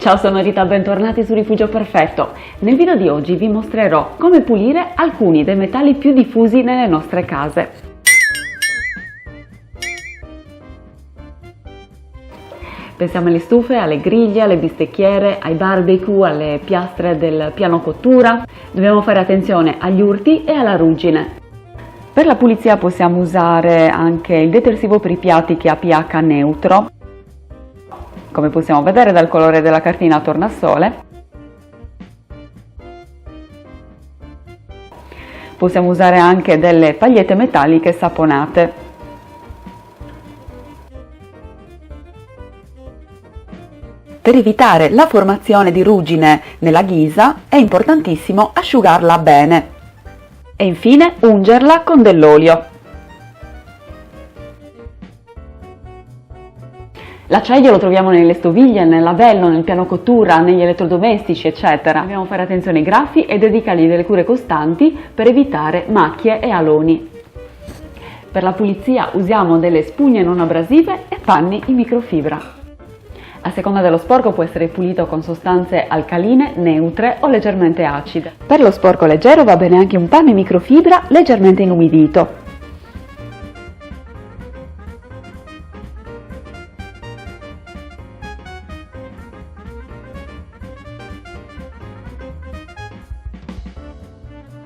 Ciao, sono Rita, bentornati su Rifugio Perfetto. Nel video di oggi vi mostrerò come pulire alcuni dei metalli più diffusi nelle nostre case. Pensiamo alle stufe, alle griglie, alle bistecchiere, ai barbecue, alle piastre del piano cottura. Dobbiamo fare attenzione agli urti e alla ruggine. Per la pulizia possiamo usare anche il detersivo per i piatti che ha pH neutro, come possiamo vedere dal colore della cartina tornasole. Possiamo usare anche delle pagliette metalliche saponate. Per evitare la formazione di ruggine nella ghisa è importantissimo asciugarla bene e infine ungerla con dell'olio. L'acciaio lo troviamo nelle stoviglie, nel lavello, nel piano cottura, negli elettrodomestici, eccetera. Dobbiamo fare attenzione ai graffi e dedicargli delle cure costanti per evitare macchie e aloni. Per la pulizia usiamo delle spugne non abrasive e panni in microfibra. A seconda dello sporco può essere pulito con sostanze alcaline, neutre o leggermente acide. Per lo sporco leggero va bene anche un panno in microfibra leggermente inumidito.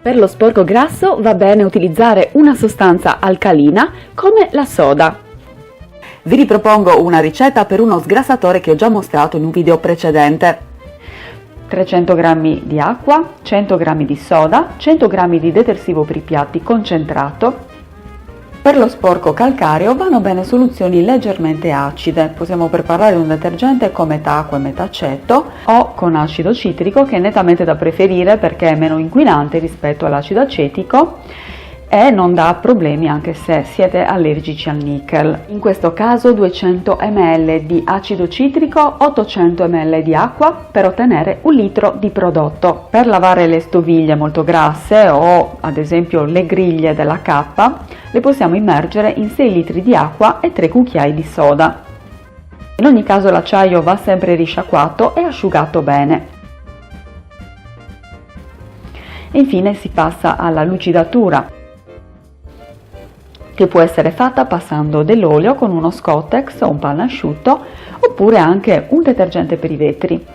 Per lo sporco grasso va bene utilizzare una sostanza alcalina come la soda. Vi ripropongo una ricetta per uno sgrassatore che ho già mostrato in un video precedente. 300 g di acqua, 100 g di soda, 100 g di detersivo per i piatti concentrato. Per lo sporco calcareo vanno bene soluzioni leggermente acide. Possiamo preparare un detergente con metà acqua e metà aceto o con acido citrico, che è nettamente da preferire perché è meno inquinante rispetto all'acido acetico e non dà problemi anche se siete allergici al nickel. In questo caso 200 ml di acido citrico, 800 ml di acqua per ottenere 1 litro di prodotto. Per lavare le stoviglie molto grasse o ad esempio le griglie della K, le possiamo immergere in 6 litri di acqua e 3 cucchiai di soda. In ogni caso l'acciaio va sempre risciacquato e asciugato bene. E infine si passa alla lucidatura, che può essere fatta passando dell'olio con uno Scottex o un panno asciutto, oppure anche un detergente per i vetri.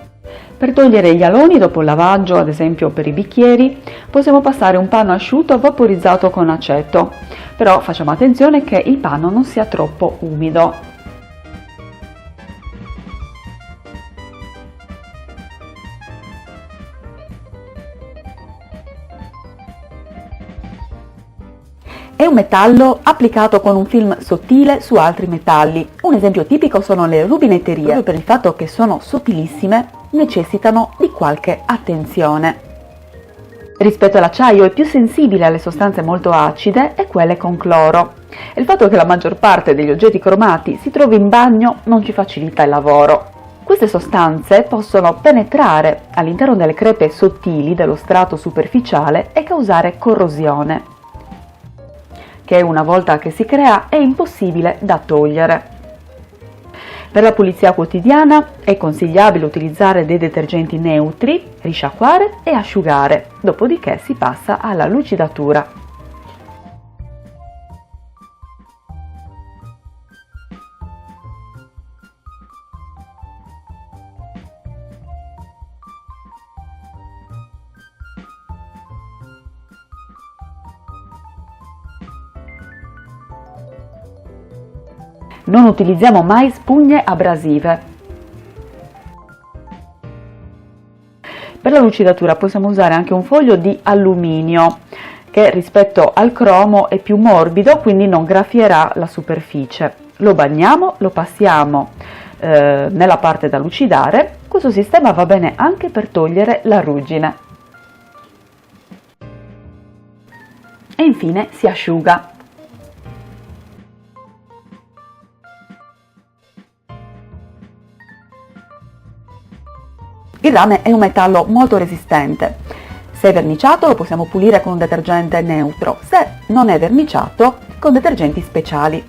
Per togliere gli aloni dopo il lavaggio, ad esempio per i bicchieri, possiamo passare un panno asciutto vaporizzato con aceto, però facciamo attenzione che il panno non sia troppo umido. È un metallo applicato con un film sottile su altri metalli. Un esempio tipico sono le rubinetterie. Proprio per il fatto che sono sottilissime, necessitano di qualche attenzione. Rispetto all'acciaio è più sensibile alle sostanze molto acide e quelle con cloro. E il fatto che la maggior parte degli oggetti cromati si trovi in bagno non ci facilita il lavoro. Queste sostanze possono penetrare all'interno delle crepe sottili dello strato superficiale e causare corrosione, che una volta che si crea è impossibile da togliere. Per la pulizia quotidiana è consigliabile utilizzare dei detergenti neutri, risciacquare e asciugare, dopodiché si passa alla lucidatura. Non utilizziamo mai spugne abrasive. Per la lucidatura possiamo usare anche un foglio di alluminio che rispetto al cromo è più morbido, quindi non graffierà la superficie. Lo bagniamo, lo passiamo nella parte da lucidare. Questo sistema va bene anche per togliere la ruggine. E infine si asciuga. Il rame è un metallo molto resistente. Se è verniciato lo possiamo pulire con un detergente neutro, se non è verniciato con detergenti speciali.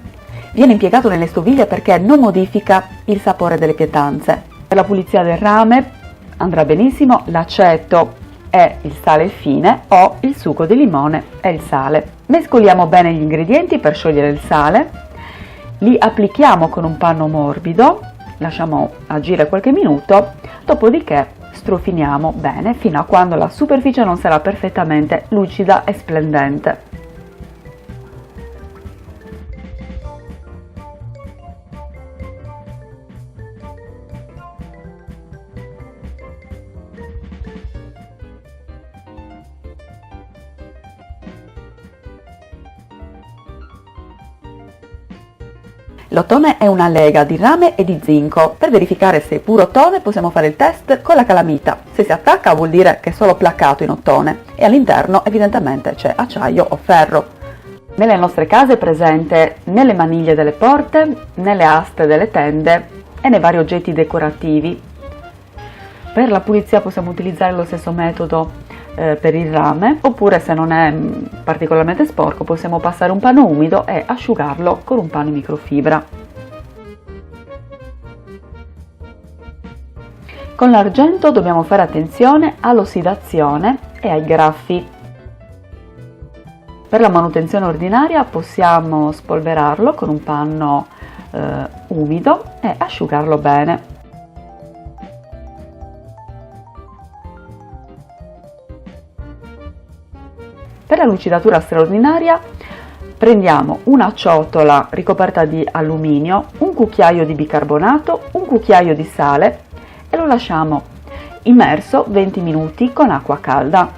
Viene impiegato nelle stoviglie perché non modifica il sapore delle pietanze. Per la pulizia del rame andrà benissimo l'aceto e il sale fine o il succo di limone e il sale. Mescoliamo bene gli ingredienti per sciogliere il sale, li applichiamo con un panno morbido, lasciamo agire qualche minuto, dopodiché strofiniamo bene fino a quando la superficie non sarà perfettamente lucida e splendente. L'ottone è una lega di rame e di zinco. Per verificare se è puro ottone possiamo fare il test con la calamita. Se si attacca vuol dire che è solo placcato in ottone e all'interno evidentemente c'è acciaio o ferro. Nelle nostre case è presente nelle maniglie delle porte, nelle aste delle tende e nei vari oggetti decorativi. Per la pulizia possiamo utilizzare lo stesso metodo per il rame, oppure se non è particolarmente sporco possiamo passare un panno umido e asciugarlo con un panno in microfibra. Con l'argento dobbiamo fare attenzione all'ossidazione e ai graffi. Per la manutenzione ordinaria possiamo spolverarlo con un panno umido e asciugarlo bene. Per la lucidatura straordinaria prendiamo una ciotola ricoperta di alluminio, un cucchiaio di bicarbonato, un cucchiaio di sale e lo lasciamo immerso 20 minuti con acqua calda.